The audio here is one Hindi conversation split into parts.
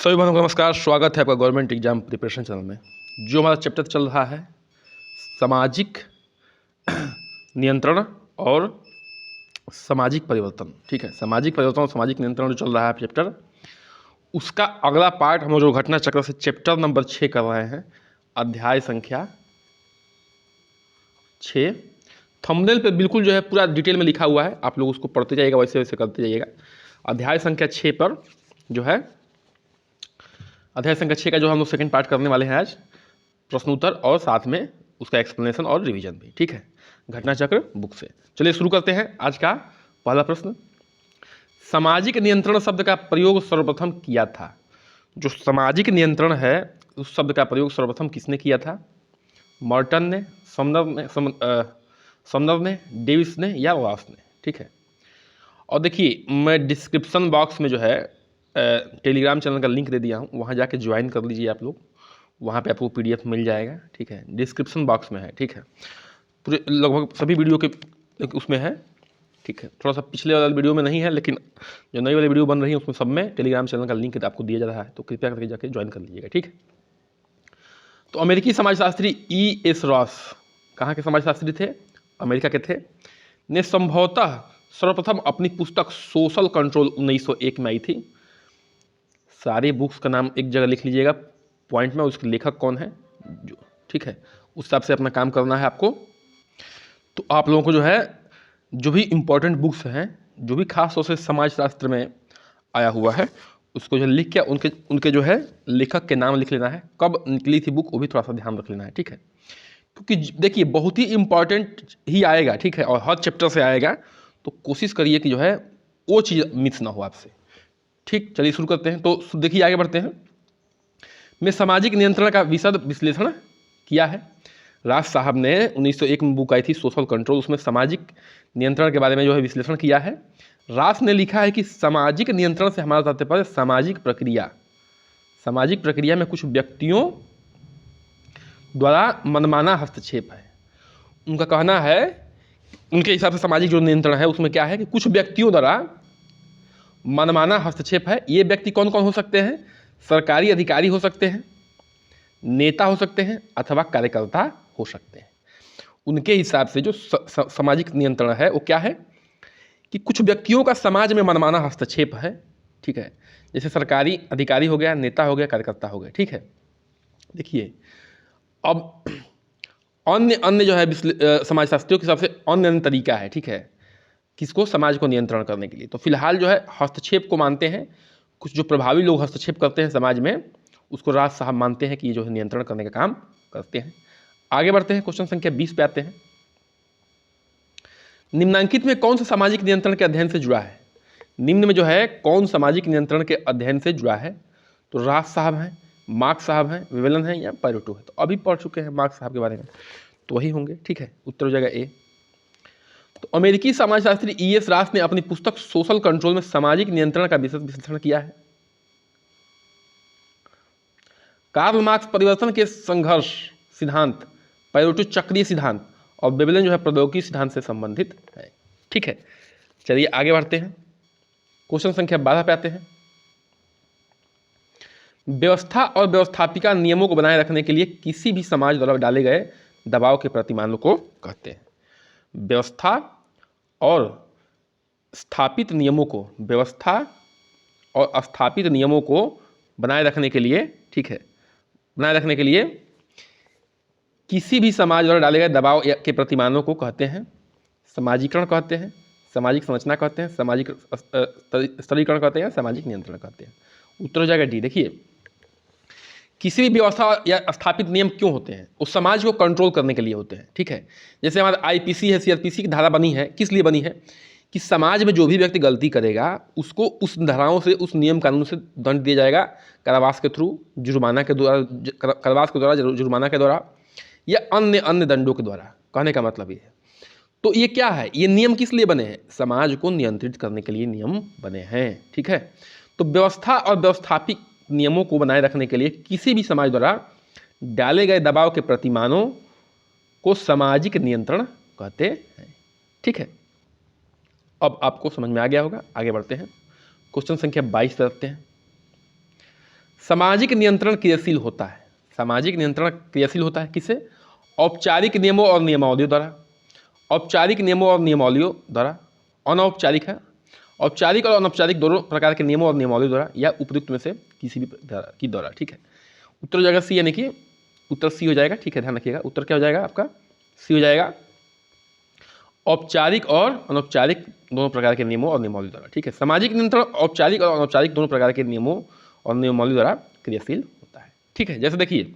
सभी भाइयों को नमस्कार। स्वागत है आपका गवर्नमेंट एग्जाम प्रिपरेशन चैनल में। जो हमारा चैप्टर चल रहा है सामाजिक नियंत्रण और सामाजिक परिवर्तन, ठीक है। सामाजिक परिवर्तन और सामाजिक नियंत्रण जो चल रहा है चैप्टर, उसका अगला पार्ट हम जो घटना चक्र से चैप्टर नंबर 6 कर रहे हैं, अध्याय संख्या 6। थंबनेल पे बिल्कुल जो है पूरा डिटेल में लिखा हुआ है, आप लोग उसको पढ़ते जाइएगा, वैसे वैसे करते जाइएगा। अध्याय संख्या 6 पर जो है अध्याय संख्या 6 का जो हम लोग सेकंड पार्ट करने वाले हैं आज, प्रश्नोत्तर और साथ में उसका एक्सप्लेनेशन और रिवीजन भी, ठीक है, घटना चक्र बुक से। चलिए शुरू करते हैं आज का पहला प्रश्न। सामाजिक नियंत्रण शब्द का प्रयोग सर्वप्रथम किया था। जो सामाजिक नियंत्रण है उस शब्द का प्रयोग सर्वप्रथम किसने किया था? मॉर्टन ने, समनर ने, डेविस ने या वास ने, ठीक है। और देखिए मैं डिस्क्रिप्शन बॉक्स में जो है टेलीग्राम चैनल का लिंक दे दिया हूँ, वहाँ जाके ज्वाइन कर लीजिए आप लोग, वहाँ पे आपको PDF मिल जाएगा, ठीक है। डिस्क्रिप्शन बॉक्स में है, ठीक है। पूरे लगभग सभी वीडियो के उसमें है, ठीक है। थोड़ा सा पिछले वाले वीडियो में नहीं है, लेकिन जो नई वाली वीडियो बन रही है उसमें सब में टेलीग्राम चैनल का लिंक आपको दिया जा रहा है, तो कृपया करके जाके ज्वाइन कर लीजिएगा, ठीक है। तो अमेरिकी समाजशास्त्री E.S. रॉस, कहाँ के समाजशास्त्री थे? अमेरिका के थे। ने संभवतः सर्वप्रथम अपनी पुस्तक सोशल कंट्रोल 1901 में आई थी। सारे बुक्स का नाम एक जगह लिख लीजिएगा पॉइंट में, उसके लेखक कौन है, जो, ठीक है, उस हिसाब से अपना काम करना है आपको। तो आप लोगों को जो है जो भी इम्पोर्टेंट बुक्स हैं, जो भी खास तौर से समाजशास्त्र में आया हुआ है, उसको जो लिख के उनके जो है लेखक के नाम लिख लेना है, कब निकली थी बुक वो भी थोड़ा सा ध्यान रख लेना है, ठीक है। क्योंकि देखिए बहुत ही इम्पॉर्टेंट ही आएगा, ठीक है, और हर चैप्टर से आएगा, तो कोशिश करिए कि जो है वो चीज़ मिस ना हो आपसे, ठीक। चलिए शुरू करते हैं। तो देखिए आगे बढ़ते हैं। में सामाजिक नियंत्रण का विशद विश्लेषण किया है। राज साहब ने 1901 में बुक आई थी सोशल कंट्रोल, उसमें सामाजिक नियंत्रण के बारे में जो है विश्लेषण किया है। रास ने लिखा है कि सामाजिक नियंत्रण से हमारा तात्पर्य सामाजिक प्रक्रिया में कुछ व्यक्तियों द्वारा मनमाना हस्तक्षेप है। उनका कहना है, उनके हिसाब से सामाजिक जो नियंत्रण है उसमें क्या है कि कुछ व्यक्तियों द्वारा मनमाना हस्तक्षेप है। ये व्यक्ति कौन कौन हो सकते हैं? सरकारी अधिकारी हो सकते हैं, नेता हो सकते हैं, अथवा कार्यकर्ता हो सकते हैं। उनके हिसाब से जो सामाजिक नियंत्रण है वो क्या है कि कुछ व्यक्तियों का समाज में मनमाना हस्तक्षेप है, ठीक है। जैसे सरकारी अधिकारी हो गया, नेता हो गया, कार्यकर्ता हो गया, ठीक है। देखिए अब अन्य जो है समाजशास्त्रियों के हिसाब से अन्य तरीका है, ठीक है, किसको? समाज को नियंत्रण करने के लिए। तो फिलहाल जो है हस्तक्षेप को मानते हैं, कुछ जो प्रभावी लोग हस्तक्षेप करते हैं समाज में, उसको राज साहब मानते हैं कि ये जो है नियंत्रण करने का काम करते हैं। आगे बढ़ते हैं, क्वेश्चन संख्या 20 पे आते हैं। निम्नांकित में कौन सा सामाजिक नियंत्रण के अध्ययन से जुड़ा है? निम्न में जो है कौन सामाजिक नियंत्रण के अध्ययन से जुड़ा है? तो राज साहब हैं, मार्क्स साहब हैं, वेलेन हैं या पैरेटो है? तो अभी पढ़ चुके हैं मार्क्स साहब के बारे में, तो वही होंगे, ठीक है। उत्तर हो जाएगा ए। तो अमेरिकी समाजशास्त्री E.S. रॉस ने अपनी पुस्तक सोशल कंट्रोल में सामाजिक नियंत्रण का विश्लेषण किया है। कार्ल मार्क्स परिवर्तन के संघर्ष सिद्धांत, पैरेटो चक्रीय सिद्धांत और वेलेन जो है प्रौद्योगिकी सिद्धांत से संबंधित है, ठीक है। चलिए आगे बढ़ते हैं, क्वेश्चन संख्या 12 पे आते हैं। व्यवस्था और व्यवस्थापिका नियमों को बनाए रखने के लिए किसी भी समाज द्वारा डाले गए दबाव के प्रतिमानों को कहते हैं। व्यवस्था और स्थापित नियमों को, व्यवस्था और स्थापित नियमों को बनाए रखने के लिए, ठीक है, बनाए रखने के लिए किसी भी समाज द्वारा डाले गए दबाव के प्रतिमानों को कहते हैं समाजीकरण कहते हैं, सामाजिक संरचना कहते हैं, सामाजिक स्तरीकरण कहते हैं, सामाजिक नियंत्रण कहते हैं। उत्तर हो जाएगा डी। देखिए किसी भी व्यवस्था या स्थापित नियम क्यों होते हैं? उस समाज को कंट्रोल करने के लिए होते हैं, ठीक है। जैसे हमारा IPC है, CRPC की धारा बनी है, किस लिए बनी है कि समाज में जो भी व्यक्ति गलती करेगा उसको उस धाराओं से, उस नियम कानून से दंड दिया जाएगा, कारावास के थ्रू, जुर्माना के द्वारा, कारावास के द्वारा, जुर्माना के द्वारा या अन्य अन्य दंडों के द्वारा। कहने का मतलब ये है। तो ये क्या है? ये नियम किस लिए बने हैं? समाज को नियंत्रित करने के लिए नियम बने हैं, ठीक है। तो व्यवस्था और व्यवस्थापिक नियमों को बनाए रखने के लिए किसी भी समाज द्वारा डाले गए दबाव के प्रतिमानों को सामाजिक नियंत्रण कहते हैं, ठीक है। अब आपको समझ में आ गया होगा। आगे बढ़ते हैं, क्वेश्चन संख्या 22 पे रखते हैं। सामाजिक नियंत्रण क्रियाशील होता है। सामाजिक नियंत्रण क्रियाशील होता है किससे? औपचारिक नियमों और नियमावलियों द्वारा। औपचारिक नियमों और नियमावलियों द्वारा। अनौपचारिक है, औपचारिक और अनौपचारिक दोनों प्रकार के नियमों और नियमावलियों द्वारा, या उपयुक्त में से किसी भी की द्वारा। ठीक है, उत्तर हो जाएगा सी, यानी कि उत्तर सी हो जाएगा। ठीक है, ध्यान रखिएगा, उत्तर क्या हो जाएगा आपका? सी हो जाएगा, औपचारिक और अनौपचारिक दोनों प्रकार के नियमों और नियमावली द्वारा। ठीक है, सामाजिक नियंत्रण औपचारिक और अनौपचारिक दोनों प्रकार के नियमों और नियमावली द्वारा क्रियाशील होता है। ठीक है, जैसे देखिए,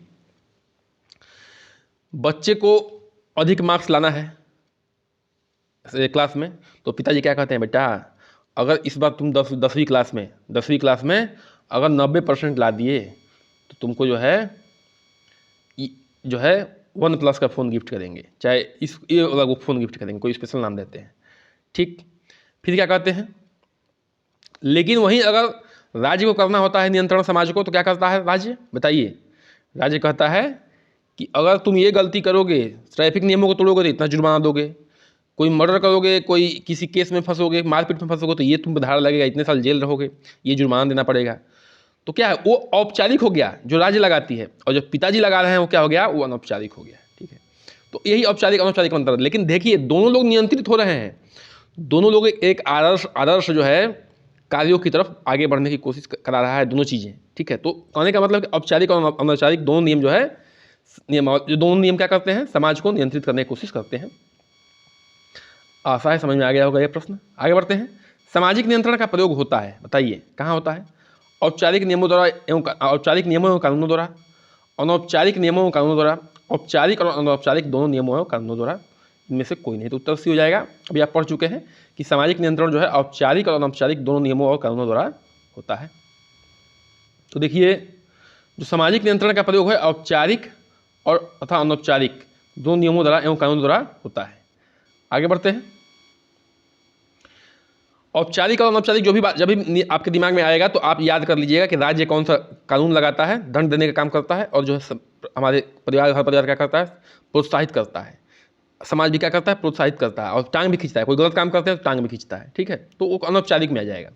बच्चे को अधिक मार्क्स लाना है क्लास में, तो पिताजी क्या कहते हैं, बेटा अगर इस बार तुम 10वीं क्लास में अगर 90% ला दिए तो तुमको जो है 1+ का फ़ोन गिफ्ट करेंगे, चाहे ये वाला वो फ़ोन गिफ्ट करेंगे, कोई स्पेशल नाम देते हैं। ठीक, फिर क्या कहते हैं, लेकिन वहीं अगर राज्य को करना होता है नियंत्रण समाज को, तो क्या करता है राज्य? बताइए, राज्य कहता है कि अगर तुम ये गलती करोगे, ट्रैफिक नियमों को तोड़ोगे तो इतना जुर्माना दोगे, कोई मर्डर करोगे, कोई किसी केस में फंसोगे, मारपीट में फंसोगे तो ये तुम पर धारा लगेगा, इतने साल जेल रहोगे, ये जुर्माना देना पड़ेगा। तो क्या है, वो औपचारिक हो गया जो राज्य लगाती है, और जो पिताजी लगा रहे हैं वो क्या हो गया, वो अनौपचारिक हो गया। ठीक है, तो यही औपचारिक अनौपचारिक अंतर है। लेकिन देखिए, दोनों लोग नियंत्रित हो रहे हैं, दोनों लोग एक आदर्श जो है कार्यों की तरफ आगे बढ़ने की कोशिश करा रहा है, दोनों चीज़ें। ठीक है, तो कहने का मतलब कि औपचारिक और अनौपचारिक दोनों नियम जो है, दोनों नियम क्या करते हैं, समाज को नियंत्रित करने की कोशिश करते हैं। आशा है समझ में आ गया होगा ये प्रश्न। आगे बढ़ते हैं, सामाजिक नियंत्रण का प्रयोग होता है, बताइए कहाँ होता है? औपचारिक नियमों द्वारा एवं औपचारिक नियमों एवं कानूनों द्वारा, अनौपचारिक नियमों एवं कानूनों द्वारा, औपचारिक और अनौपचारिक दोनों नियमों एवं कानूनों द्वारा, इनमें से कोई नहीं। तो उत्तर सी हो जाएगा। अभी आप पढ़ चुके हैं कि सामाजिक नियंत्रण जो है औपचारिक और अनौपचारिक दोनों नियमों और कानूनों द्वारा होता है। तो देखिए, जो सामाजिक नियंत्रण का प्रयोग है औपचारिक और तथा अनौपचारिक दोनों नियमों द्वारा एवं कानूनों द्वारा होता है। आगे बढ़ते हैं, औपचारिक और अनौपचारिक जो भी बात जब भी आपके दिमाग में आएगा तो आप याद कर लीजिएगा कि राज्य कौन सा कानून लगाता है, दंड देने का काम करता है, और जो है हमारे हर परिवार क्या करता है, प्रोत्साहित करता है। समाज भी क्या करता है, प्रोत्साहित करता है, और टांग भी खींचता है, कोई गलत काम करते हैं तो टांग भी खींचता है। ठीक है, तो वो अनौपचारिक में आ जाएगा।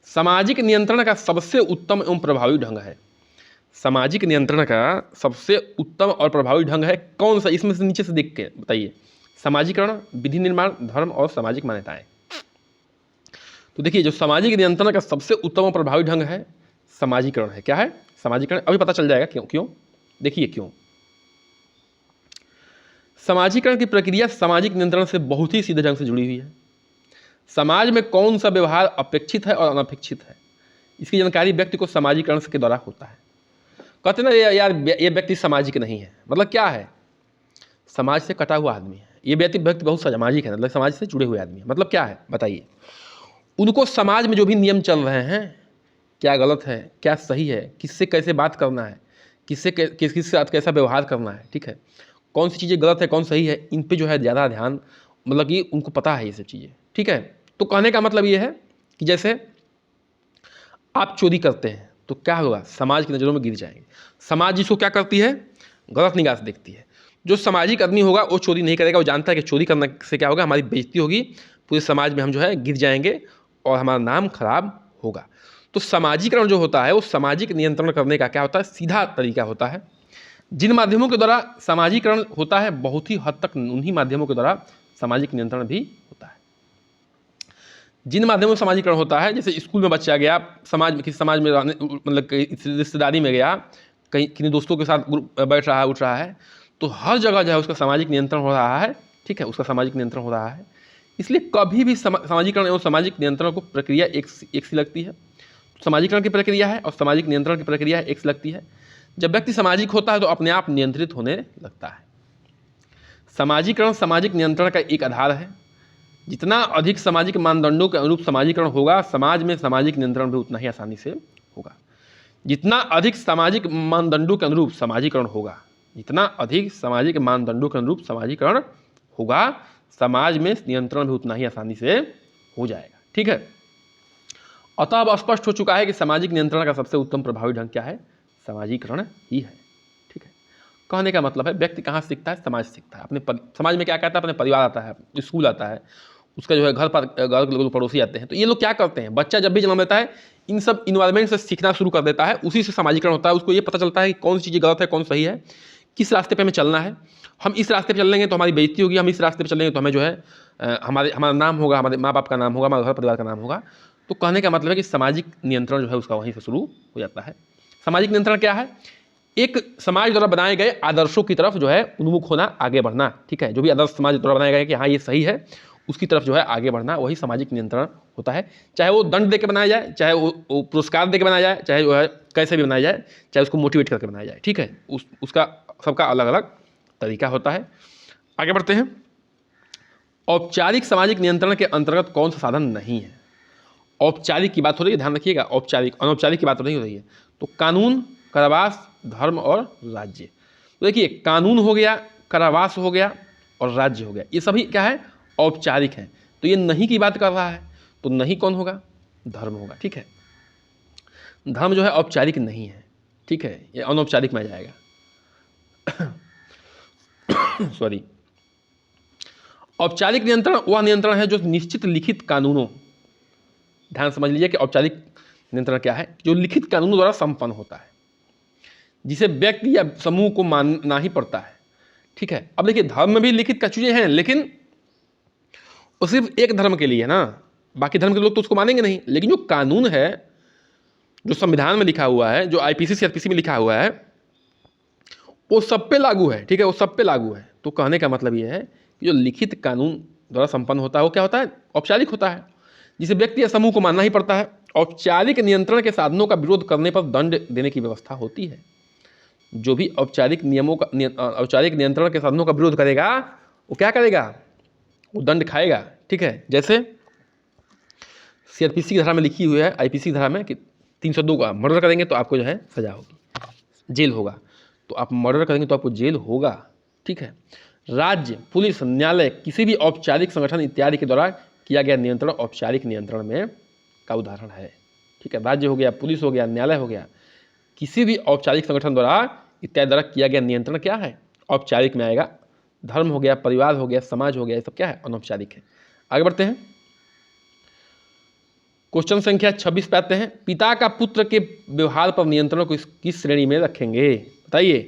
सामाजिक नियंत्रण का सबसे उत्तम एवं प्रभावी ढंग है, सामाजिक नियंत्रण का सबसे उत्तम और प्रभावी ढंग है कौन सा? इसमें से नीचे से देख के बताइए। समाजीकरण, विधि निर्माण, धर्म और सामाजिक मान्यताएं। तो देखिए, जो सामाजिक नियंत्रण का सबसे उत्तम और प्रभावी ढंग है, समाजीकरण है। क्या है? समाजीकरण। अभी पता चल जाएगा क्यों। देखिए क्यों। समाजीकरण की प्रक्रिया सामाजिक नियंत्रण से बहुत ही सीधे ढंग से जुड़ी हुई है। समाज में कौन सा व्यवहार अपेक्षित है और अनपेक्षित है, इसकी जानकारी व्यक्ति को समाजीकरण के द्वारा होता है। कहते ना यार ये व्यक्ति सामाजिक नहीं है, मतलब क्या है, समाज से कटा हुआ आदमी है, ये व्यक्ति बहुत सामाजिक है, मतलब समाज से जुड़े हुए आदमी है। मतलब क्या है बताइए, उनको समाज में जो भी नियम चल रहे हैं, क्या गलत है क्या सही है, किससे कैसे बात करना है, किसके साथ कैसा व्यवहार करना है, ठीक है, कौन सी चीज़ें गलत है कौन सही है, इन पे जो है ज़्यादा ध्यान, मतलब कि उनको पता है ये सब चीज़ें। ठीक है, तो कहने का मतलब ये है कि जैसे आप चोरी करते हैं तो क्या होगा, समाज की नज़रों में गिर जाएंगे। समाज जिसको क्या करती है, गलत निगाह से देखती है। जो सामाजिक आदमी होगा वो चोरी नहीं करेगा, वो जानता है कि चोरी करने से क्या होगा, हमारी बेइज्जती होगी, पूरे समाज में हम जो है गिर जाएंगे और हमारा नाम खराब होगा। तो सामाजिकरण जो होता है वो सामाजिक नियंत्रण करने का क्या होता है, सीधा तरीका होता है। जिन माध्यमों के द्वारा सामाजिकरण होता है, बहुत ही हद तक उन्हीं माध्यमों के द्वारा सामाजिक नियंत्रण भी होता है। जिन माध्यमों से सामाजिकरण होता है, जैसे स्कूल में बच्चा गया, समाज में किसी समाज में रहने, मतलब रिश्तेदारी में गया, कहीं किन्हीं दोस्तों के साथ बैठ रहा है उठ रहा है, तो हर जगह जो है उसका सामाजिक नियंत्रण हो रहा है। ठीक है, उसका सामाजिक नियंत्रण हो रहा है। इसलिए कभी भी सामाजिकरण एवं सामाजिक नियंत्रण को प्रक्रिया एक सी लगती है। सामाजिकरण की प्रक्रिया है और सामाजिक नियंत्रण की प्रक्रिया एक सी लगती है। जब व्यक्ति सामाजिक होता है तो अपने आप नियंत्रित होने लगता है। सामाजिकरण सामाजिक नियंत्रण का एक आधार है। जितना अधिक सामाजिक मानदंडों के अनुरूप सामाजिकरण होगा, समाज में सामाजिक नियंत्रण भी उतना ही आसानी से होगा। जितना अधिक सामाजिक मानदंडों के अनुरूप सामाजिकरण होगा, जितना अधिक सामाजिक मानदंडों के अनुरूप सामाजिकरण होगा, समाज में नियंत्रण भी उतना ही आसानी से हो जाएगा। ठीक है, अतः अब स्पष्ट हो चुका है कि सामाजिक नियंत्रण का सबसे उत्तम प्रभावी ढंग क्या है, सामाजिकरण ही है। ठीक है, कहने का मतलब है व्यक्ति कहाँ सीखता है, समाज सीखता है। अपने समाज में क्या कहता है, अपने परिवार आता है, स्कूल आता है, उसका जो है घर पर घर के लोग पड़ोसी आते हैं, तो ये लोग क्या करते हैं, बच्चा जब भी जन्म लेता है इन सब इन्वायरमेंट से सीखना शुरू कर देता है, उसी से सामाजिकरण होता है, उसको ये पता चलता है कि कौन सी चीज़ गलत है कौन सही है, किस रास्ते पे हमें चलना है, हम इस रास्ते पे चल लेंगे तो हमारी बेइज्जती होगी, हम इस रास्ते पे चलेंगे तो हमें जो है हमारा नाम होगा, हमारे माँ बाप का नाम होगा, हमारे घर परिवार का नाम होगा। तो कहने का मतलब है कि सामाजिक नियंत्रण जो है उसका वहीं से शुरू हो जाता है। सामाजिक नियंत्रण क्या है, एक समाज द्वारा बनाए गए आदर्शों की तरफ जो है उन्मुख होना, आगे बढ़ना, ठीक है, जो भी आदर्श समाज द्वारा बनाया गया कि हाँ ये सही है, उसकी तरफ जो है आगे बढ़ना, वही सामाजिक नियंत्रण होता है। चाहे वो दंड दे के बनाया जाए, चाहे वो पुरस्कार दे के बनाया जाए, चाहे जो है कैसे भी बनाया जाए, चाहे उसको मोटिवेट करके बनाया जाए, ठीक है, उसका सबका अलग अलग तरीका होता है। आगे बढ़ते हैं। औपचारिक सामाजिक नियंत्रण के अंतर्गत कौन सा साधन नहीं है। औपचारिक की बात हो रही है, ध्यान रखिएगा, औपचारिक, अनौपचारिक की बात तो नहीं हो रही है। तो कानून, कारावास, धर्म और राज्य। तो देखिए, कानून हो गया, कारावास हो गया और राज्य हो गया, ये सभी क्या है, औपचारिक है। तो ये नहीं की बात कर रहा है, तो नहीं कौन होगा, धर्म होगा, ठीक है। धर्म जो है औपचारिक नहीं है, ठीक है, ये अनौपचारिक में आ जाएगा। सॉरी। औपचारिक नियंत्रण वह नियंत्रण है जो निश्चित लिखित कानूनों, ध्यान समझ लीजिए कि औपचारिक नियंत्रण क्या है, जो लिखित कानूनों द्वारा संपन्न होता है, जिसे व्यक्ति या समूह को मानना ही पड़ता है, ठीक है। अब देखिए, धर्म में भी लिखित चीजें हैं, लेकिन वो सिर्फ एक धर्म के लिए है ना, बाकी धर्म के लोग तो उसको मानेंगे नहीं। लेकिन जो कानून है, जो संविधान में लिखा हुआ है, जो आईपीसी सीआरपीसी में लिखा हुआ है, वो सब पे लागू है, ठीक है, वो सब पे लागू है। तो कहने का मतलब ये है कि जो लिखित कानून द्वारा संपन्न होता है वो क्या होता है, औपचारिक होता है, जिसे व्यक्ति या समूह को मानना ही पड़ता है। औपचारिक नियंत्रण के साधनों का विरोध करने पर दंड देने की व्यवस्था होती है। जो भी औपचारिक नियमों का औपचारिक नियंत्रण के साधनों का विरोध करेगा वो क्या करेगा, वो दंड खाएगा, ठीक है। जैसे सीआरपीसी की धारा में लिखी हुई है, आईपीसी की धारा में कि 302 का मर्डर करेंगे तो आपको जो है सजा होगी, जेल होगा। तो आप मर्डर करेंगे तो आपको जेल होगा, ठीक है। राज्य, पुलिस, न्यायालय, किसी भी औपचारिक संगठन इत्यादि के द्वारा किया गया नियंत्रण औपचारिक नियंत्रण में का उदाहरण है, ठीक है। राज्य हो गया, पुलिस हो गया, न्यायालय हो गया, किसी भी औपचारिक संगठन द्वारा इत्यादि द्वारा किया गया नियंत्रण क्या है, औपचारिक में आएगा। धर्म हो गया, परिवार हो गया, समाज हो गया, ये सब क्या है, अनौपचारिक है। आगे बढ़ते हैं। क्वेश्चन संख्या 26 पे आते हैं। पिता का पुत्र के व्यवहार पर नियंत्रण को किस श्रेणी में रखेंगे, बताइए।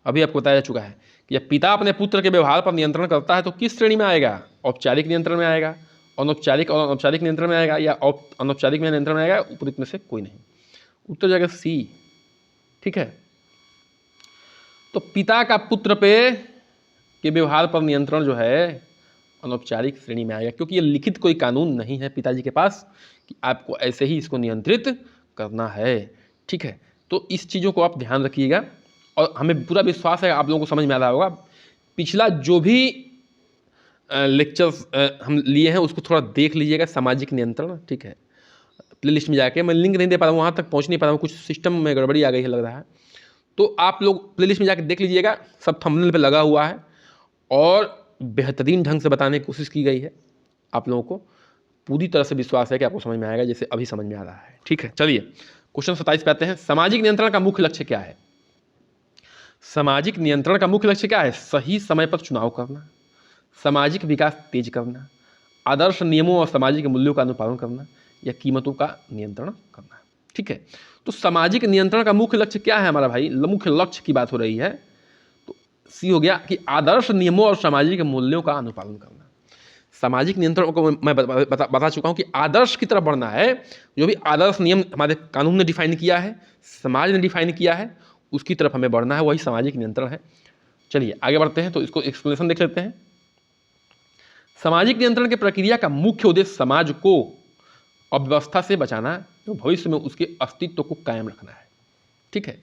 अभी आपको बताया जा चुका है कि जब पिता अपने पुत्र के व्यवहार पर नियंत्रण करता है तो किस श्रेणी में आएगा, औपचारिक नियंत्रण में आएगा, अनौपचारिक और अनौपचारिक नियंत्रण में आएगा, या अनौपचारिक में नियंत्रण में आएगा, उपयुक्त में से कोई नहीं। उत्तर जाएगा सी, ठीक है। तो पिता का पुत्र पे के व्यवहार पर नियंत्रण जो है अनौपचारिक श्रेणी में आएगा, क्योंकि ये लिखित कोई कानून नहीं है पिताजी के पास कि आपको ऐसे ही इसको नियंत्रित करना है, ठीक है। तो इस चीज़ों को आप ध्यान रखिएगा, और हमें पूरा विश्वास है आप लोगों को समझ में आ रहा होगा। पिछला जो भी लेक्चर्स हम लिए हैं उसको थोड़ा देख लीजिएगा, सामाजिक नियंत्रण, ठीक है। प्लेलिस्ट में जाके, मैं लिंक नहीं दे पा रहा हूँ, वहाँ तक पहुँच नहीं पा रहा हूँ, कुछ सिस्टम में गड़बड़ी आ गई है लग रहा है। तो आप लोग प्लेलिस्ट में जाकर देख लीजिएगा, सब थंबनेल पे लगा हुआ है और बेहतरीन ढंग से बताने की कोशिश की गई है। आप लोगों को पूरी तरह से विश्वास है कि आपको समझ में आएगा, जैसे अभी समझ में आ रहा है, ठीक है। चलिए क्वेश्चन 27 पे आते हैं। सामाजिक नियंत्रण का मुख्य लक्ष्य क्या है। सामाजिक नियंत्रण का मुख्य लक्ष्य क्या है, सही समय पर चुनाव करना, सामाजिक विकास तेज करना, आदर्श नियमों और सामाजिक मूल्यों का अनुपालन करना, या कीमतों का नियंत्रण करना, ठीक है। तो सामाजिक नियंत्रण का मुख्य लक्ष्य क्या है हमारा भाई, मुख्य लक्ष्य की बात हो रही है, तो सी हो गया कि आदर्श नियमों और सामाजिक मूल्यों का अनुपालन करना। सामाजिक नियंत्रण को मैं बता चुका हूं कि आदर्श की तरफ बढ़ना है। जो भी आदर्श नियम हमारे कानून ने डिफाइन किया है, समाज ने डिफाइन किया है, उसकी तरफ हमें बढ़ना है, वही सामाजिक नियंत्रण है। चलिए आगे बढ़ते हैं, तो इसको एक्सप्लेनेशन देख लेते हैं। सामाजिक नियंत्रण की प्रक्रिया का मुख्य उद्देश्य समाज को अव्यवस्था से बचाना, तो भविष्य में उसके अस्तित्व को कायम रखना है, ठीक है।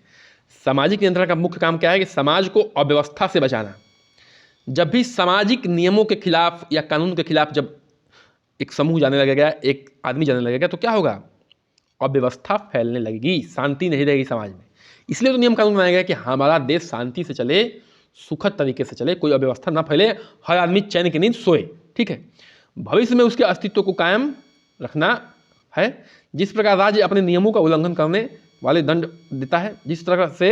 सामाजिक नियंत्रण का मुख्य काम क्या है कि समाज को अव्यवस्था से बचाना। जब भी सामाजिक नियमों के खिलाफ या कानून के खिलाफ जब एक समूह जाने लगेगा, एक आदमी जाने लगेगा, तो क्या होगा, अव्यवस्था फैलने लगेगी, शांति नहीं रहेगी समाज में। इसलिए तो नियम कानून बनाया गया कि हमारा देश शांति से चले, सुखद तरीके से चले, कोई अव्यवस्था ना फैले, हर आदमी चैन की नींद सोए, ठीक है। भविष्य में उसके अस्तित्व को कायम रखना है। जिस प्रकार राज्य अपने नियमों का उल्लंघन करने वाले दंड देता है, जिस तरह से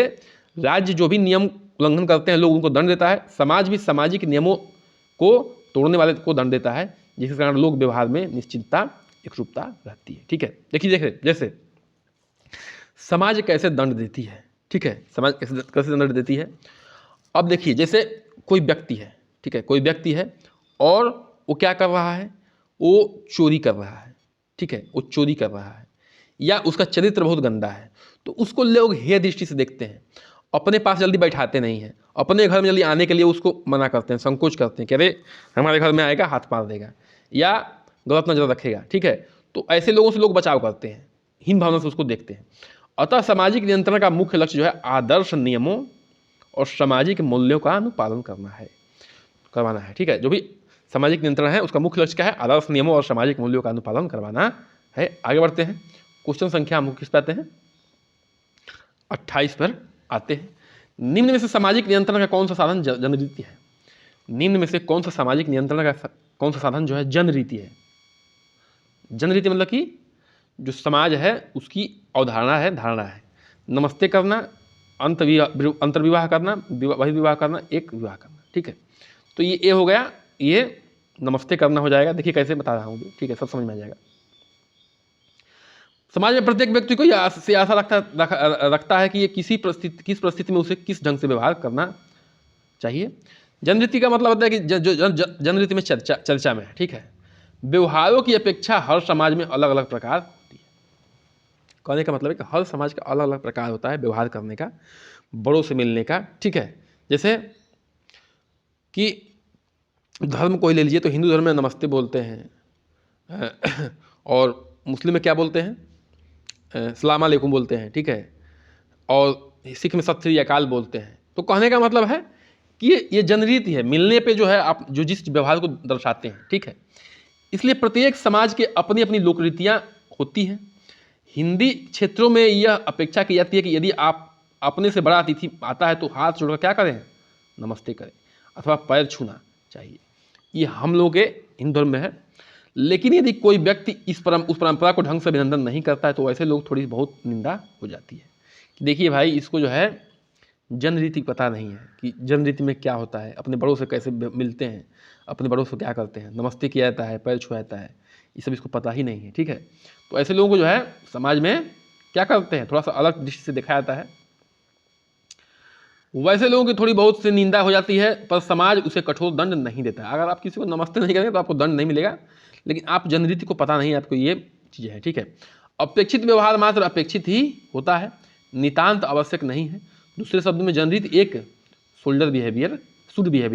राज्य जो भी नियम उल्लंघन करते हैं लोग उनको दंड देता है, समाज भी सामाजिक नियमों को तोड़ने वाले को दंड देता है, जिसके कारण लोक व्यवहार में निश्चितता, एकरूपता रहती है। ठीक है, देखिए जैसे समाज कैसे दंड देती है। ठीक है, समाज कैसे दंड देती है। अब देखिए, जैसे कोई व्यक्ति है, ठीक है, कोई व्यक्ति है और वो क्या कर रहा है, वो चोरी कर रहा है। ठीक है, वो चोरी कर रहा है या उसका चरित्र बहुत गंदा है, तो उसको लोग हेय दृष्टि से देखते हैं, अपने पास जल्दी बैठाते नहीं हैं, अपने घर में जल्दी आने के लिए उसको मना करते हैं, संकोच करते हैं कि अरे हमारे घर में आएगा हाथ मार देगा या गलत नजर रखेगा। ठीक है, तो ऐसे लोगों से लोग बचाव करते हैं, हीन भावना से उसको देखते हैं। अतः सामाजिक नियंत्रण का मुख्य लक्ष्य जो है आदर्श नियमों और सामाजिक मूल्यों का अनुपालन करवाना है। ठीक है, जो भी सामाजिक नियंत्रण है उसका मुख्य लक्ष्य क्या है, आदर्श नियमों और सामाजिक मूल्यों का अनुपालन करवाना है। आगे बढ़ते हैं, क्वेश्चन संख्या हम किस पे आते हैं, 28 पर आते हैं। निम्न में से सामाजिक नियंत्रण का कौन सा साधन जनरीति है। निम्न में से कौन सा सामाजिक नियंत्रण का कौन सा साधन जो है जनरीति है। जनरीति मतलब कि जो समाज है उसकी अवधारणा है, धारणा है। नमस्ते करना, अंतर्विवाह करना, बहिर्विवाह करना, एक विवाह करना। ठीक है, तो ये ए हो गया, ये नमस्ते करना हो जाएगा। देखिए कैसे बता रहा हूँ, ठीक है, सब समझ में आ जाएगा। समाज में प्रत्येक व्यक्ति को यह आशा रखता है कि ये किस परिस्थिति में उसे किस ढंग से व्यवहार करना चाहिए। जनरीति का मतलब होता है कि जो जनरीति में चर्चा में है। ठीक है, व्यवहारों की अपेक्षा हर समाज में अलग अलग प्रकार होती है। कहने का मतलब है कि हर समाज का अलग अलग प्रकार होता है व्यवहार करने का, बड़ों से मिलने का। ठीक है, जैसे कि धर्म को ही ले लीजिए तो हिंदू धर्म में नमस्ते बोलते हैं और मुस्लिम में क्या बोलते हैं, सलाम अलैकुम बोलते हैं। ठीक है, और सिख में सत श्री अकाल बोलते हैं। तो कहने का मतलब है कि ये जनरीति है, मिलने पे जो है आप जो जिस व्यवहार को दर्शाते हैं। ठीक है, इसलिए प्रत्येक समाज के अपनी अपनी लोकरीतियाँ होती हैं। हिंदी क्षेत्रों में यह अपेक्षा की जाती है कि यदि आप अपने से बड़ा अतिथि आता है तो हाथ जोड़कर क्या करें, नमस्ते करें अथवा पैर छूना चाहिए। ये हम लोगों के हिंदू धर्म में है। लेकिन यदि कोई व्यक्ति उस परंपरा को ढंग से अभिनंदन नहीं करता है तो ऐसे लोग थोड़ी बहुत निंदा हो जाती है। देखिए भाई, इसको जो है जनरीति पता नहीं है कि जनरीति में क्या होता है, अपने बड़ों से कैसे मिलते हैं, अपने बड़ों से क्या करते हैं, नमस्ते किया जाता है, पैर छुआ जाता है, ये सब इसको पता ही नहीं है। ठीक है, तो ऐसे लोगों को जो है समाज में क्या करते हैं, थोड़ा सा अलग दृष्टि से देखा जाता है। वैसे लोगों की थोड़ी बहुत से निंदा हो जाती है, पर समाज उसे कठोर दंड नहीं देता है। अगर आप किसी को नमस्ते नहीं करेंगे तो आपको दंड नहीं मिलेगा, लेकिन आप जनरीति को पता नहीं है, आपको ये चीज़ें हैं। ठीक है, अपेक्षित व्यवहार मात्र अपेक्षित ही होता है, नितांत आवश्यक नहीं है। दूसरे शब्द में जनरीति एक शुद्ध बिहेवियर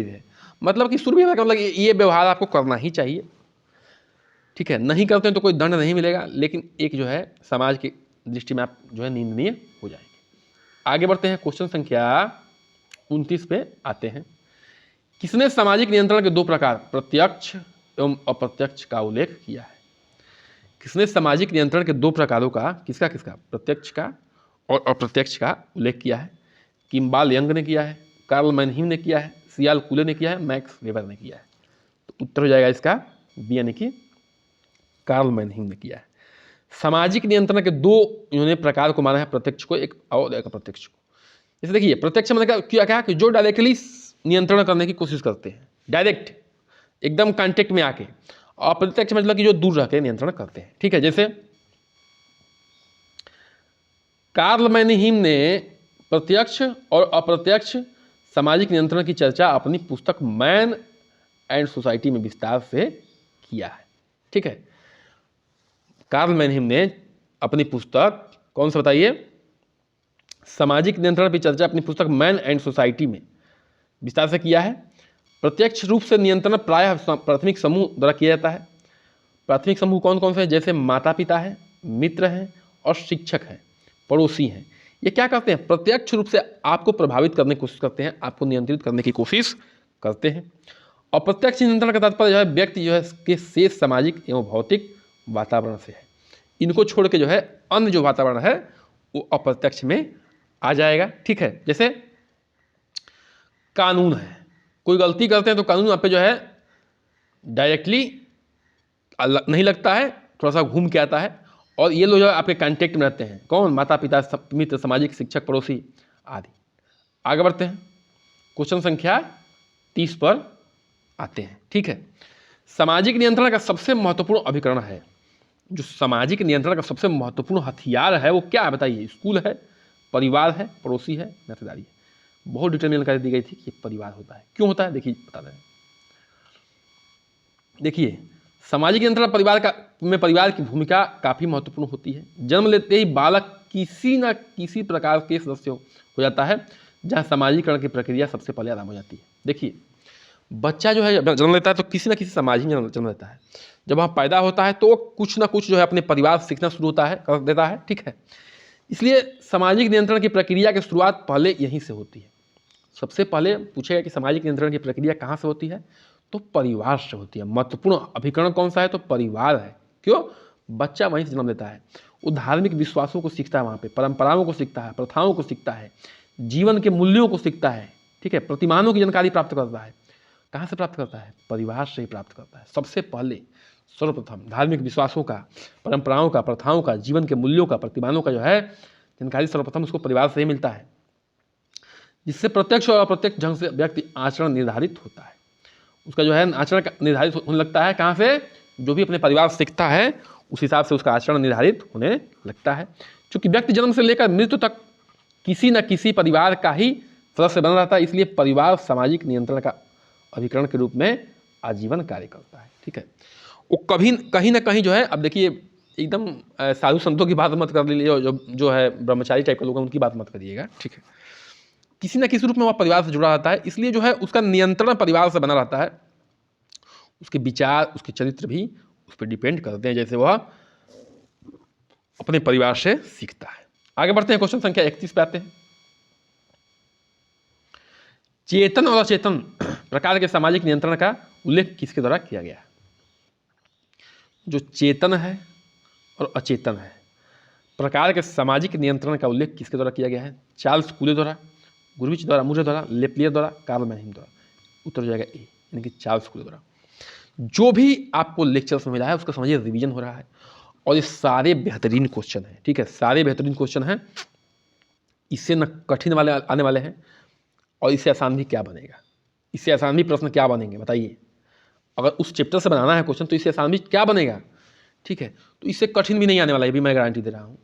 है। मतलब कि शुद्ध बिहेवियर का मतलब ये व्यवहार आपको करना ही चाहिए। ठीक है, नहीं करते हैं तो कोई दंड नहीं मिलेगा, लेकिन एक जो है समाज की दृष्टि में आप जो है निंदनीय हो जाएंगे। आगे बढ़ते हैं, क्वेश्चन संख्या 29 पे आते हैं। किसने सामाजिक नियंत्रण के दो प्रकार प्रत्यक्ष एवं अप्रत्यक्ष का उल्लेख किया है। किसने सामाजिक नियंत्रण के दो प्रकारों का, किसका प्रत्यक्ष का और अप्रत्यक्ष का उल्लेख किया है। किम्बाल यंग ने किया है, कार्ल मैनहीम ने किया है, सियाल कूले ने किया है, मैक्स वेबर ने किया है। तो उत्तर हो जाएगा इसका बी, यानी कि कार्ल मैनहीम ने किया है। सामाजिक नियंत्रण के दो इन्होंने प्रकार को माना है, प्रत्यक्ष को एक और एक अप्रत्यक्ष को। जैसे देखिए, प्रत्यक्ष मतलब क्या कि जो डायरेक्टली नियंत्रण करने की कोशिश करते हैं, डायरेक्ट एकदम कांटेक्ट में आके। अप्रत्यक्ष मतलब कि जो दूर रह के नियंत्रण करते हैं। ठीक है, जैसे कार्ल मैनहीम ने प्रत्यक्ष और अप्रत्यक्ष सामाजिक नियंत्रण की चर्चा अपनी पुस्तक मैन एंड सोसाइटी में विस्तार से किया है। ठीक है, कार्ल मैनहीम ने अपनी पुस्तक कौन सा बताइए, सामाजिक नियंत्रण की चर्चा अपनी पुस्तक मैन एंड सोसाइटी में विस्तार से किया है। प्रत्यक्ष रूप से नियंत्रण प्रायः प्राथमिक समूह द्वारा किया जाता है। प्राथमिक समूह कौन कौन से हैं, जैसे माता पिता हैं, मित्र हैं और शिक्षक हैं, पड़ोसी हैं। ये क्या करते हैं, प्रत्यक्ष रूप से आपको प्रभावित करने की कोशिश करते हैं, आपको नियंत्रित करने की कोशिश करते हैं। अप्रत्यक्ष नियंत्रण का तात्पर्य जो है व्यक्ति जो है के शेष सामाजिक एवं भौतिक वातावरण से है। इनको छोड़ के जो है अन्य जो वातावरण है वो अप्रत्यक्ष में आ जाएगा। ठीक है, जैसे कानून है, कोई गलती करते हैं तो कानून आप पे जो है डायरेक्टली नहीं लगता है, थोड़ा सा घूम के आता है। और ये लोग जो है आपके कांटेक्ट में रहते हैं, कौन, माता पिता, मित्र, सामाजिक, शिक्षक, पड़ोसी आदि। आगे बढ़ते हैं, क्वेश्चन संख्या 30 पर आते हैं। ठीक है, सामाजिक नियंत्रण का सबसे महत्वपूर्ण अभिकरण है, जो सामाजिक नियंत्रण का सबसे महत्वपूर्ण हथियार है वो क्या है बताइए? स्कूल है, परिवार है, पड़ोसी है, नातेदारी है। बहुत डिटेल में जानकारी दी गई थी कि परिवार होता है। क्यों होता है देखिए बता रहे हैं। देखिए, सामाजिक नियंत्रण परिवार की भूमिका काफ़ी महत्वपूर्ण होती है। जन्म लेते ही बालक किसी न किसी प्रकार के सदस्य हो जाता है, जहाँ सामाजिकरण की प्रक्रिया सबसे पहले आरंभ हो जाती है। देखिए, बच्चा जो है जब जन्म लेता है तो किसी न किसी समाज में जन्म लेता है। जब वहाँ पैदा होता है तो वो कुछ ना कुछ जो है अपने परिवार से सीखना शुरू कर देता है। ठीक है, इसलिए सामाजिक नियंत्रण की प्रक्रिया की शुरुआत पहले यहीं से होती है। सबसे पहले पूछेगा कि सामाजिक नियंत्रण की प्रक्रिया कहाँ से होती है, तो परिवार से होती है। महत्वपूर्ण अभिकरण कौन सा है, तो परिवार है। क्यों? बच्चा वहीं से जन्म लेता है, वो धार्मिक विश्वासों को सीखता है, वहाँ पे परंपराओं को सीखता है, प्रथाओं को सीखता है, जीवन के मूल्यों को सीखता है। ठीक है, प्रतिमानों की जानकारी प्राप्त करता है। कहाँ से प्राप्त करता है? परिवार से ही प्राप्त करता है। सबसे पहले सर्वप्रथम धार्मिक विश्वासों का, परंपराओं का, प्रथाओं का, जीवन के मूल्यों का, प्रतिमानों का जो है जानकारी सर्वप्रथम उसको परिवार से ही मिलता है, जिससे प्रत्यक्ष और अप्रत्यक्ष ढंग से व्यक्ति आचरण निर्धारित होता है। उसका जो है आचरण निर्धारित होने लगता है। कहाँ से? जो भी अपने परिवार से सीखता है उस हिसाब से उसका आचरण निर्धारित होने लगता है। चूँकि व्यक्ति जन्म से लेकर मृत्यु तक किसी न किसी परिवार का ही सदस्य बना रहता है, इसलिए परिवार सामाजिक नियंत्रण का अभिकरण के रूप में आजीवन कार्य करता है। ठीक है, वो कहीं ना कहीं जो है, अब देखिए एकदम साधु संतों की बात मत कर लीजिए, जो है ब्रह्मचारी टाइप के लोग हैं उनकी बात मत करिएगा। ठीक है, किसी न किसी रूप में वह परिवार से जुड़ा रहता है, इसलिए जो है उसका नियंत्रण परिवार से बना रहता है। उसके विचार, उसके चरित्र भी उस पर डिपेंड करते हैं, जैसे वह अपने परिवार से सीखता है। आगे बढ़ते हैं, क्वेश्चन संख्या 31 पे आते हैं। चेतन और अचेतन प्रकार के सामाजिक नियंत्रण का उल्लेख किसके द्वारा किया गया है? जो चेतन है और अचेतन है प्रकार के सामाजिक नियंत्रण का उल्लेख किसके द्वारा किया गया है? चार्ल्स कूले द्वारा, गुरविच द्वारा, मुरे द्वारा, लेप्लियर द्वारा, कार्ल मैनहीम द्वारा। उत्तर हो जाएगा ए, यानी कि चार्ल्स कूले द्वारा। जो भी आपको लेक्चर्स में मिला है उसका समझिए रिवीजन हो रहा है, और ये सारे बेहतरीन क्वेश्चन हैं। ठीक है, सारे बेहतरीन क्वेश्चन हैं, इससे न कठिन वाले आने वाले हैं, और इससे आसान भी क्या बनेगा, इससे आसान भी प्रश्न क्या बनेंगे बताइए। अगर उस चैप्टर से बनाना है क्वेश्चन तो इससे आसान भी क्या बनेगा। ठीक है, तो इससे कठिन भी नहीं आने वाला है, भी मैं गारंटी दे रहा हूँ।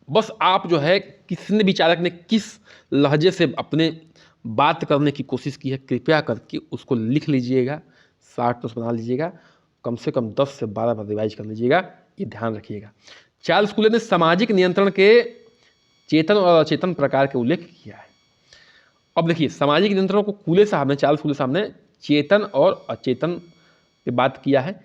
बस आप जो है किसने विचारक ने किस लहजे से अपने बात करने की कोशिश की है, कृपया करके उसको लिख लीजिएगा, 60 नोट्स बना लीजिएगा, कम से कम 10 से 12 बार रिवाइज कर लीजिएगा, ये ध्यान रखिएगा। चार्ल्स कूले ने सामाजिक नियंत्रण के चेतन और अचेतन प्रकार के उल्लेख किया है। अब देखिए, सामाजिक नियंत्रण को कूले साहब ने, चार्ल्स कूले साहब ने चेतन और अचेतन पे बात किया है।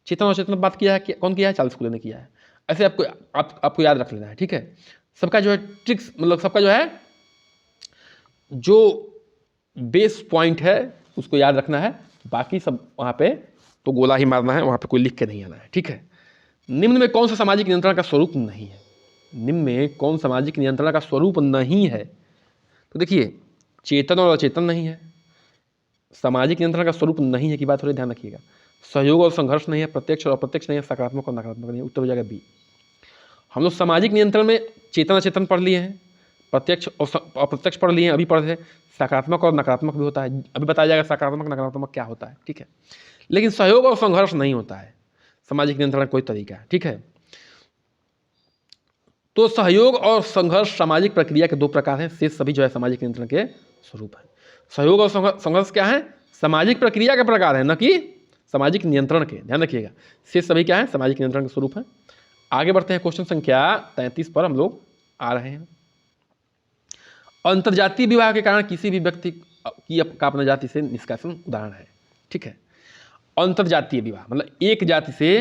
चेतन और अचेतन पे बात किया है, कौन किया है? चार्ल्स कूले ने किया है। ऐसे आपको याद रख लेना है। ठीक है, सबका जो है ट्रिक्स, मतलब सबका जो है जो बेस पॉइंट है उसको याद रखना है, बाकी सब वहाँ पे तो गोला ही मारना है, वहाँ पे कोई लिख के नहीं आना है। ठीक है, निम्न में कौन सा सामाजिक नियंत्रण का स्वरूप नहीं है? निम्न में कौन सामाजिक नियंत्रण का स्वरूप नहीं है? तो देखिए, चेतन और अचेतन नहीं है, सामाजिक नियंत्रण का स्वरूप नहीं है की बात थोड़ी ध्यान रखिएगा। सहयोग और संघर्ष नहीं है, प्रत्यक्ष और अप्रत्यक्ष नहीं है, सकारात्मक और नकारात्मक नहीं है। उत्तर हो जाएगा बी। हम लोग सामाजिक नियंत्रण में चेतन अचेतन पढ़ लिए हैं, प्रत्यक्ष और अप्रत्यक्ष पढ़ लिए हैं, अभी पढ़ रहे, सकारात्मक और नकारात्मक भी होता है, अभी बताया जाएगा सकारात्मक नकारात्मक क्या होता है। ठीक है, लेकिन सहयोग और संघर्ष नहीं होता है सामाजिक नियंत्रण का कोई तरीका है। ठीक है, तो सहयोग और संघर्ष सामाजिक प्रक्रिया के दो प्रकार हैं, शेष सभी जो है सामाजिक नियंत्रण के स्वरूप है। सहयोग और संघर्ष क्या है? सामाजिक प्रक्रिया के प्रकार है, न कि सामाजिक नियंत्रण के, ध्यान रखिएगा। शेष सभी क्या है? सामाजिक नियंत्रण के स्वरूप है। आगे बढ़ते हैं, क्वेश्चन संख्या 33 पर हम लोग आ रहे हैं। अंतरजातीय विवाह के कारण किसी भी व्यक्ति की अपना जाति से निष्कासन उदाहरण है। ठीक है, अंतरजातीय विवाह मतलब एक जाति से,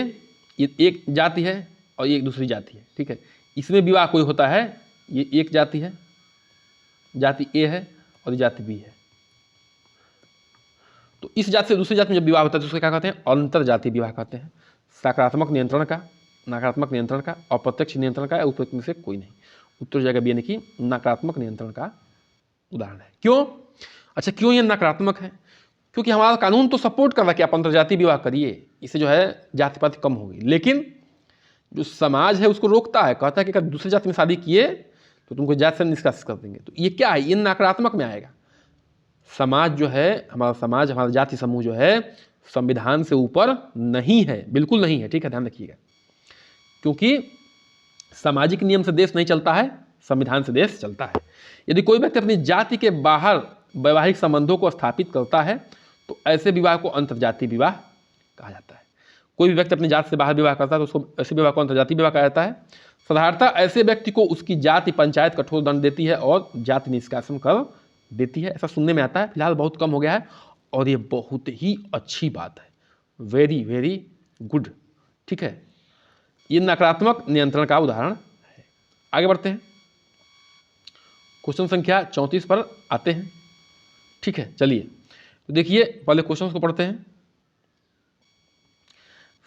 एक जाति है और एक दूसरी जाति है। ठीक है, इसमें विवाह कोई होता है, ये एक जाति है, जाति ए है और जाति बी है, तो इस जाति से दूसरी जाति में जब विवाह होता है तो उसको क्या कहते हैं? अंतरजातीय विवाह कहते हैं। सकारात्मक नियंत्रण का, नकारात्मक नियंत्रण का, अप्रत्यक्ष नियंत्रण का, उपयुक्त में से कोई नहीं। उत्तर जगह बी यानी कि नकारात्मक नियंत्रण का उदाहरण है। क्यों? अच्छा, क्यों ये नकारात्मक है? क्योंकि हमारा कानून तो सपोर्ट कर रहा है कि आप अंतरजातीय विवाह करिए, इससे जो है जाति पाति कम होगी, लेकिन जो समाज है उसको रोकता है, कहता है कि अगर दूसरी जाति में शादी किए तो तुमको जाति से निष्कासित कर देंगे। तो ये क्या है? ये नकारात्मक में आएगा। समाज जो है, हमारा समाज, हमारा जाति समूह जो है संविधान से ऊपर नहीं है, बिल्कुल नहीं है, ठीक है, ध्यान रखिएगा। क्योंकि सामाजिक नियम से देश नहीं चलता है, संविधान से देश चलता है। यदि कोई व्यक्ति अपनी जाति के बाहर वैवाहिक संबंधों को स्थापित करता है तो ऐसे विवाह को अंतर्जातीय विवाह कहा जाता है। कोई भी व्यक्ति अपनी जाति से बाहर विवाह करता है तो उसको ऐसे विवाह को अंतर्जातीय विवाह कहा जाता है। साधारणतः ऐसे व्यक्ति को उसकी जाति पंचायत कठोर दंड देती है और जाति निष्कासन कर देती है, ऐसा सुनने में आता है। फिलहाल बहुत कम हो गया है और ये बहुत ही अच्छी बात है, वेरी वेरी गुड, ठीक है। ये नकारात्मक नियंत्रण का उदाहरण है। आगे बढ़ते हैं, क्वेश्चन संख्या 34 पर आते हैं, ठीक है। चलिए तो देखिए, पहले क्वेश्चन को पढ़ते हैं।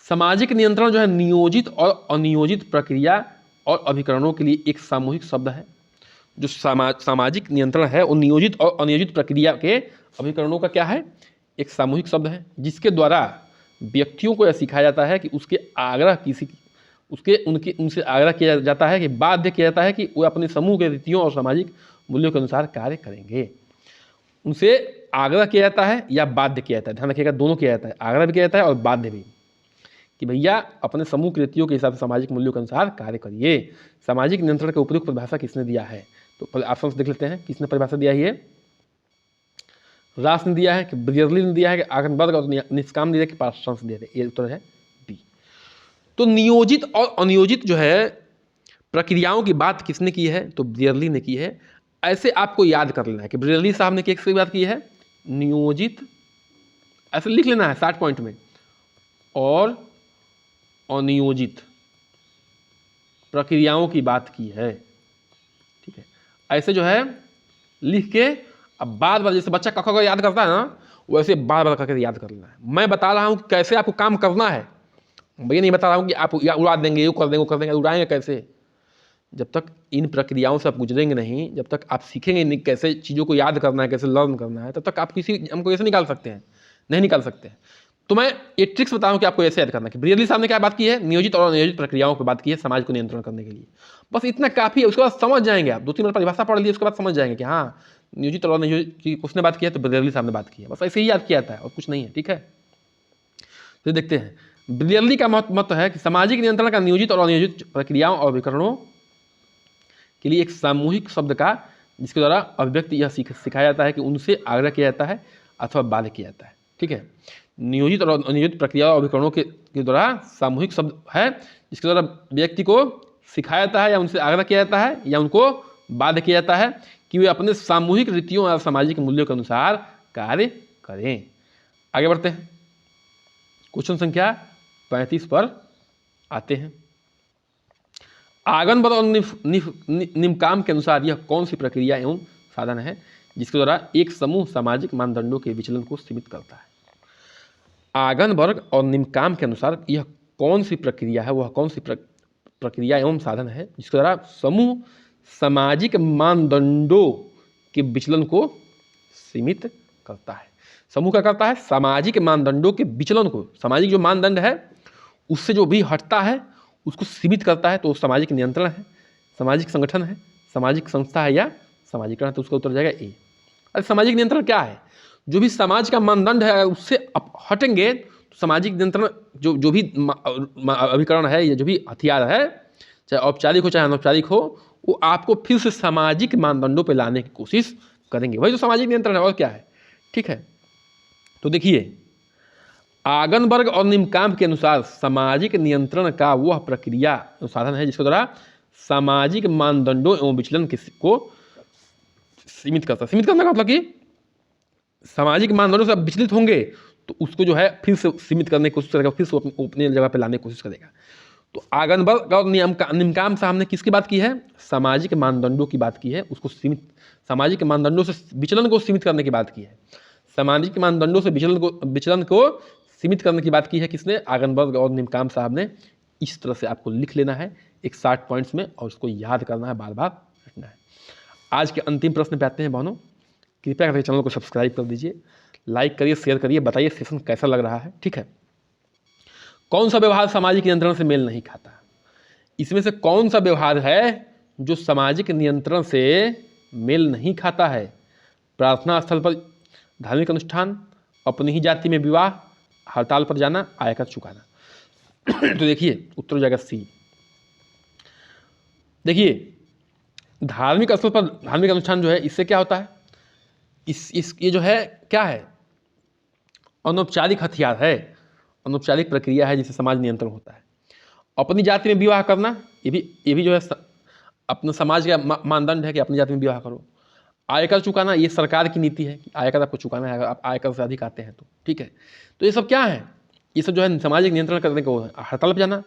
सामाजिक नियंत्रण जो है नियोजित और अनियोजित प्रक्रिया और अभिकरणों के लिए एक सामूहिक शब्द है। जो सामाजिक नियंत्रण है वो नियोजित और अनियोजित प्रक्रिया के अभिकरणों का क्या है, एक सामूहिक शब्द है, जिसके द्वारा व्यक्तियों को यह सिखाया जाता है कि उनसे आग्रह किया जाता है कि बाध्य किया जाता है कि वो अपने समूह के रीतियों और सामाजिक मूल्यों के अनुसार कार्य करेंगे। उनसे आग्रह किया जाता है या बाध्य किया जाता है, ध्यान रखिएगा, दोनों किया जाता है, आग्रह भी किया जाता है और बाध्य भी, कि भैया अपने समूह की रीतियों के हिसाब से सामाजिक मूल्यों के अनुसार कार्य करिए। सामाजिक नियंत्रण के उपयुक्त परिभाषा किसने दिया है, तो पहले ऑप्शन देख लेते हैं, किसने परिभाषा दिया है। ये रास ने दिया है कि ब्रियरली ने दिया है कि आगनबर्ग और निष्काम ने दिया कि पार्सन्स दिया है। ये उत्तर है बी। तो नियोजित और अनियोजित जो है प्रक्रियाओं की बात किसने की है, तो ब्रियरली ने की है। ऐसे आपको याद कर लेना है कि ब्रियरली साहब ने किसकी बात की है, नियोजित, ऐसे लिख लेना है 60 पॉइंट में, और अनियोजित प्रक्रियाओं की बात की है, ठीक है। ऐसे जो है लिख के अब बार बार, जैसे बच्चा क ख याद करता है ना, वैसे बार बार करके याद कर लेना है। मैं बता रहा हूँ कि कैसे आपको काम करना है, भैया नहीं बता रहा हूँ कि आप उड़ा देंगे, ये कर देंगे, वो कर देंगे, उड़ाएंगे कैसे। जब तक इन प्रक्रियाओं से आप गुजरेंगे नहीं, जब तक आप सीखेंगे नहीं कैसे चीज़ों को याद करना है, कैसे लर्न करना है, तब तक आप किसी हमको कैसे निकाल सकते हैं, नहीं निकाल सकते हैं। तो मैं ये ट्रिक्स बता रहा हूँ कि आपको ऐसे याद करना है। ब्रियरली साहब ने क्या बात की है, नियोजित और अनियोजित प्रक्रियाओं की बात की है समाज को नियंत्रण करने के लिए। बस इतना काफ़ी है, उसके बाद समझ जाएंगे आप, 2-3 बार परिभाषा पढ़ ली उसके बाद समझ जाएंगे कि हाँ नियोजित और अनियोजित की उसने बात की है तो ब्रियरली साहब ने बात की है, बस ऐसे ही याद किया जाता है और कुछ नहीं है, ठीक है। तो देखते हैं, ब्रियरली का मत है कि सामाजिक नियंत्रण का नियोजित और अनियोजित प्रक्रियाओं और अभिकरणों के लिए एक सामूहिक शब्द का, जिसके द्वारा अभिव्यक्ति यह सिखाया जाता है कि उनसे आग्रह किया जाता है अथवा बाध्य किया जाता है, ठीक है। नियोजित और अनियोजित प्रक्रिया और अभिकरणों के द्वारा सामूहिक शब्द है, जिसके द्वारा व्यक्ति को सिखाया जाता है या उनसे आग्रह किया जाता है या उनको बाध्य किया जाता है कि वे अपने सामूहिक रीतियों और सामाजिक मूल्यों के अनुसार कार्य करें। आगे बढ़ते हैं, क्वेश्चन संख्या 35 पर आते हैं। आगमन और निमकाम के अनुसार यह कौन सी प्रक्रिया एवं साधन है जिसके द्वारा एक समूह सामाजिक मानदंडों के विचलन को सीमित करता है। आगन वर्ग और निमकाम के अनुसार यह कौन सी प्रक्रिया है, वह कौन सी प्रक्रिया एवं साधन है जिसके द्वारा समूह सामाजिक मानदंडों के विचलन को सीमित करता है। समूह क्या करता है, सामाजिक मानदंडों के विचलन को, सामाजिक जो मानदंड है उससे जो भी हटता है उसको सीमित करता है। तो सामाजिक नियंत्रण है, सामाजिक संगठन है, सामाजिक संस्था है या सामाजिकरण है, तो उसका उत्तर जाएगा ए। अरे सामाजिक नियंत्रण क्या है, जो भी समाज का मानदंड है उससे हटेंगे तो सामाजिक नियंत्रण जो भी अभिकरण है या जो भी हथियार है, चाहे औपचारिक हो चाहे अनौपचारिक हो, वो आपको फिर से सामाजिक मानदंडों पर लाने की कोशिश करेंगे, वही तो सामाजिक नियंत्रण है और क्या है, ठीक है। तो देखिए, आगनबर्ग और निमकाम के अनुसार सामाजिक नियंत्रण का वह प्रक्रिया साधन है जिसके द्वारा सामाजिक मानदंडों एवं विचलन को सीमित करता है। सीमित करने का मतलब कि सामाजिक मानदंडों से आप विचलित होंगे तो उसको जो है फिर से सीमित करने की कोशिश करेगा, फिर से अपने जगह पे लाने की कोशिश करेगा। तो आगनबर्ग और निमकाम साहब ने किसकी बात की है, सामाजिक मानदंडों की बात की है, उसको सीमित, सामाजिक मानदंडों से विचलन को सीमित करने की बात की है। सामाजिक मानदंडों से विचलन को सीमित करने की बात की है किसने, आगनबर्ग और निमकाम साहब ने। इस तरह से आपको लिख लेना है एक 60 पॉइंट्स में और उसको याद करना है, बार बार रखना है। आज के अंतिम प्रश्न पे आते हैं बहनों। कृपया करके चैनल को सब्सक्राइब कर दीजिए, लाइक करिए, शेयर करिए, बताइए सेशन कैसा लग रहा है, ठीक है। कौन सा व्यवहार सामाजिक नियंत्रण से मेल नहीं खाता, इसमें से कौन सा व्यवहार है जो सामाजिक नियंत्रण से मेल नहीं खाता है। प्रार्थना स्थल पर धार्मिक अनुष्ठान, अपनी ही जाति में विवाह, हड़ताल पर जाना, आयकर चुकाना। तो देखिए उत्तर हो जाएगा सी। देखिए धार्मिक स्थल पर धार्मिक अनुष्ठान जो है इससे क्या होता है, ये जो है क्या है, अनौपचारिक हथियार है, अनौपचारिक प्रक्रिया है जिससे समाज नियंत्रण होता है। अपनी जाति में विवाह करना, ये भी जो है अपने समाज का मानदंड है कि अपनी जाति में विवाह करो। आयकर चुकाना, ये सरकार की नीति है कि आयकर आपको चुकाना है अगर आप आयकर से अधिक आते हैं तो, ठीक है। तो ये सब क्या है, ये सब जो है सामाजिक नियंत्रण करने को है। हड़ताल पर जाना,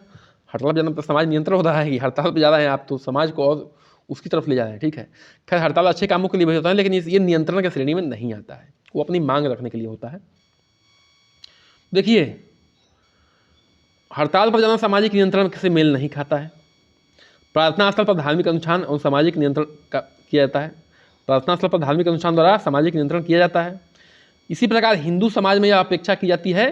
तो समाज नियंत्रण हो रहा है कि हड़ताल पर जा रहे हैं आप तो समाज को और उसकी तरफ ले जा रहे हैं, ठीक है। खैर हड़ताल अच्छे कामों के लिए भी होता है, लेकिन ये नियंत्रण की श्रेणी में नहीं आता है, वो अपनी मांग रखने के लिए होता है। देखिए हड़ताल पर जाना सामाजिक नियंत्रण से मेल नहीं खाता है। प्रार्थना स्थल पर धार्मिक अनुष्ठान और सामाजिक नियंत्रण किया जाता है। प्रार्थना स्थल पर धार्मिक अनुष्ठान द्वारा सामाजिक नियंत्रण किया जाता है। इसी प्रकार हिंदू समाज में यह अपेक्षा की जाती है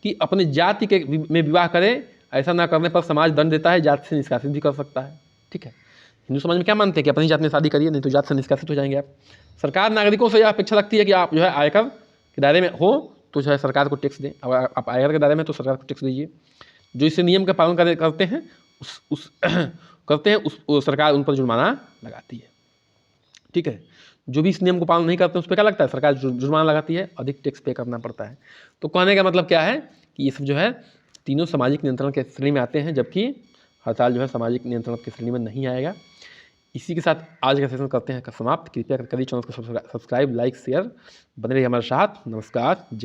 कि अपनी जाति के में विवाह करें, ऐसा ना करने पर समाज दंड देता है, जाति से निष्कासित भी कर सकता है, ठीक है। हिंदू समाज में क्या मानते हैं कि अपनी जाति में शादी करिए, नहीं तो जाति से निष्कासित हो जाएंगे आप। सरकार नागरिकों से यह अपेक्षा रखती है कि आप जो है आयकर के दायरे में हो तो जो है सरकार को टैक्स दें। अगर आप आयकर के दायरे में तो सरकार को टैक्स दीजिए। जो इसे नियम का पालन करते हैं उस सरकार उन पर जुर्माना लगाती है, ठीक है। जो भी इस नियम को पालन नहीं करते उस पर क्या लगता है, सरकार जुर्माना लगाती है, अधिक टैक्स पे करना पड़ता है। तो कहने का मतलब क्या है कि ये सब जो है तीनों सामाजिक नियंत्रण के श्रेणी में आते हैं, जबकि हड़ताल जो है सामाजिक नियंत्रण की श्रेणी में नहीं आएगा। इसी के साथ आज का सेशन करते हैं समाप्त। कृपया करिए चैनल को सब्सक्राइब, लाइक, शेयर, बने रहिए हमारे साथ। नमस्कार।